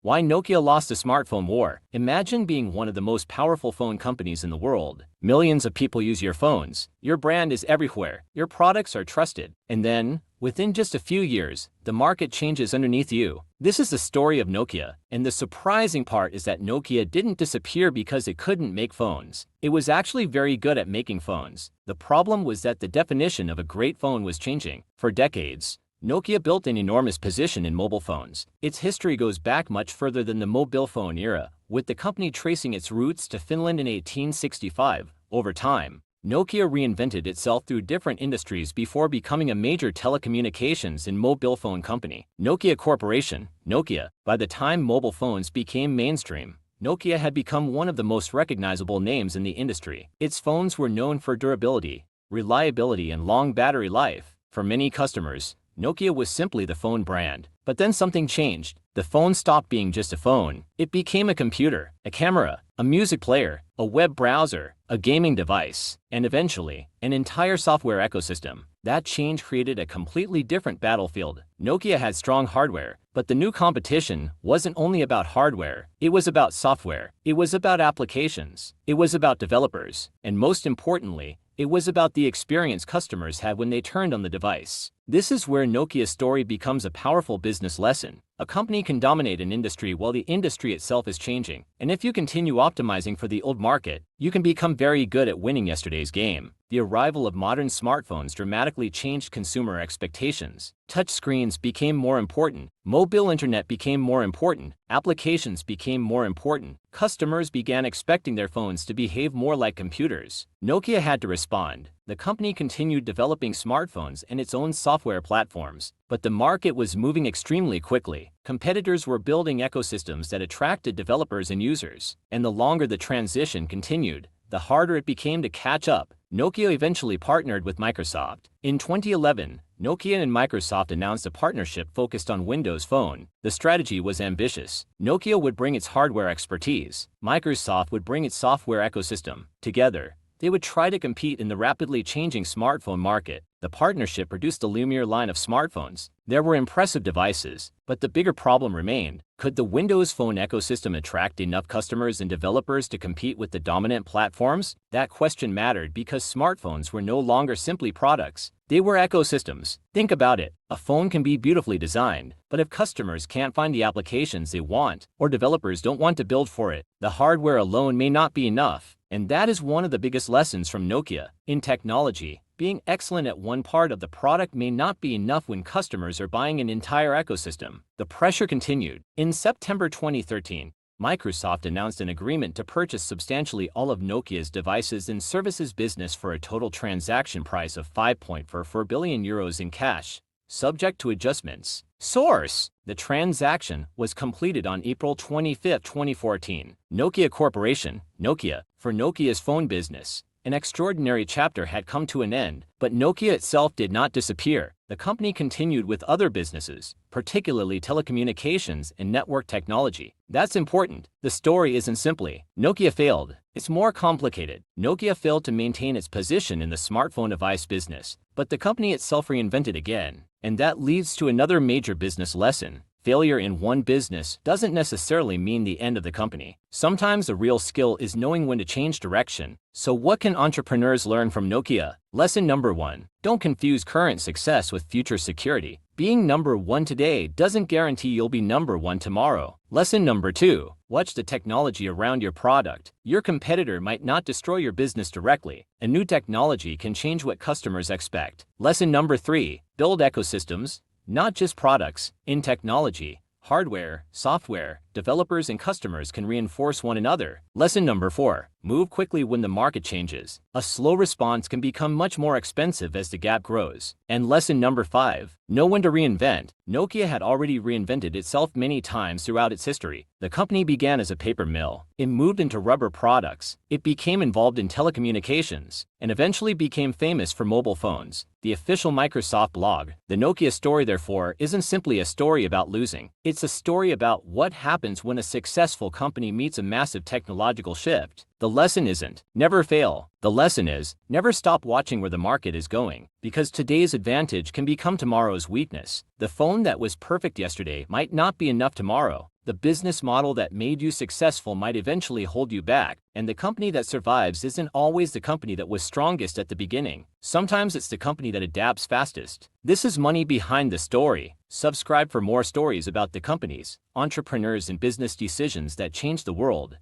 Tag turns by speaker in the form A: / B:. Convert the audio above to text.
A: Why Nokia lost the smartphone war. Imagine being one of the most powerful phone companies in the world. Millions of people use your phones. Your brand is everywhere. Your products are trusted. And then, within just a few years, the market changes underneath you. This is the story of Nokia, and the surprising part is that Nokia didn't disappear because it couldn't make phones. It was actually very good at making phones. The problem was that the definition of a great phone was changing. For decades, Nokia built an enormous position in mobile phones. Its history goes back much further than the mobile phone era, with the company tracing its roots to Finland in 1865. Over time, Nokia reinvented itself through different industries before becoming a major telecommunications and mobile phone company. Nokia Corporation, Nokia. By the time mobile phones became mainstream, Nokia had become one of the most recognizable names in the industry. Its phones were known for durability, reliability, and long battery life. For many customers, Nokia was simply the phone brand. But then something changed. The phone stopped being just a phone. It became a computer, a camera, a music player, a web browser, a gaming device, and eventually, an entire software ecosystem. That change created a completely different battlefield. Nokia had strong hardware, but the new competition wasn't only about hardware. It was about software. It was about applications. It was about developers. And most importantly, it was about the experience customers had when they turned on the device. This is where Nokia's story becomes a powerful business lesson. A company can dominate an industry while the industry itself is changing. And if you continue optimizing for the old market, you can become very good at winning yesterday's game. The arrival of modern smartphones dramatically changed consumer expectations. Touchscreens became more important. Mobile internet became more important. Applications became more important. Customers began expecting their phones to behave more like computers. Nokia had to respond. The company continued developing smartphones and its own software platforms, but the market was moving extremely quickly. Competitors were building ecosystems that attracted developers and users, and the longer the transition continued, the harder it became to catch up. Nokia eventually partnered with Microsoft. In 2011, Nokia and Microsoft announced a partnership focused on Windows Phone. The strategy was ambitious. Nokia would bring its hardware expertise. Microsoft would bring its software ecosystem. Together, they would try to compete in the rapidly changing smartphone market. The partnership produced the Lumiere line of smartphones. There were impressive devices, but the bigger problem remained. Could the Windows Phone ecosystem attract enough customers and developers to compete with the dominant platforms? That question mattered because smartphones were no longer simply products. They were ecosystems. Think about it. A phone can be beautifully designed, but if customers can't find the applications they want, or developers don't want to build for it, the hardware alone may not be enough. And that is one of the biggest lessons from Nokia. In technology, being excellent at one part of the product may not be enough when customers are buying an entire ecosystem. The pressure continued. In September 2013, Microsoft announced an agreement to purchase substantially all of Nokia's devices and services business for a total transaction price of 5.44 billion euros in cash, subject to adjustments. Source: the transaction was completed on April 25, 2014. Nokia Corporation, Nokia, for Nokia's phone business. An extraordinary chapter had come to an end, but Nokia itself did not disappear. The company continued with other businesses, particularly telecommunications and network technology. That's important. The story isn't simply Nokia failed. It's more complicated. Nokia failed to maintain its position in the smartphone device business, but the company itself reinvented again. And that leads to another major business lesson. Failure in one business doesn't necessarily mean the end of the company. Sometimes the real skill is knowing when to change direction. So what can entrepreneurs learn from Nokia? Lesson number 1. Don't confuse current success with future security. Being number 1 today doesn't guarantee you'll be number 1 tomorrow. Lesson number 2. Watch the technology around your product. Your competitor might not destroy your business directly. A new technology can change what customers expect. Lesson number 3. Build ecosystems, not just products. In technology, hardware, software, developers and customers can reinforce one another. Lesson number 4. Move quickly when the market changes. A slow response can become much more expensive as the gap grows. And lesson number 5. Know when to reinvent. Nokia had already reinvented itself many times throughout its history. The company began as a paper mill. It moved into rubber products. It became involved in telecommunications, and eventually became famous for mobile phones. The official Microsoft blog. The Nokia story, therefore, isn't simply a story about losing. It's a story about what happens when a successful company meets a massive technological shift. The lesson isn't never fail. The lesson is never stop watching where the market is going, because today's advantage can become tomorrow's weakness. The phone that was perfect yesterday might not be enough tomorrow. The business model that made you successful might eventually hold you back, and the company that survives isn't always the company that was strongest at the beginning. Sometimes it's the company that adapts fastest. This is Money Behind the Story. Subscribe for more stories about the companies, entrepreneurs, and business decisions that change the world.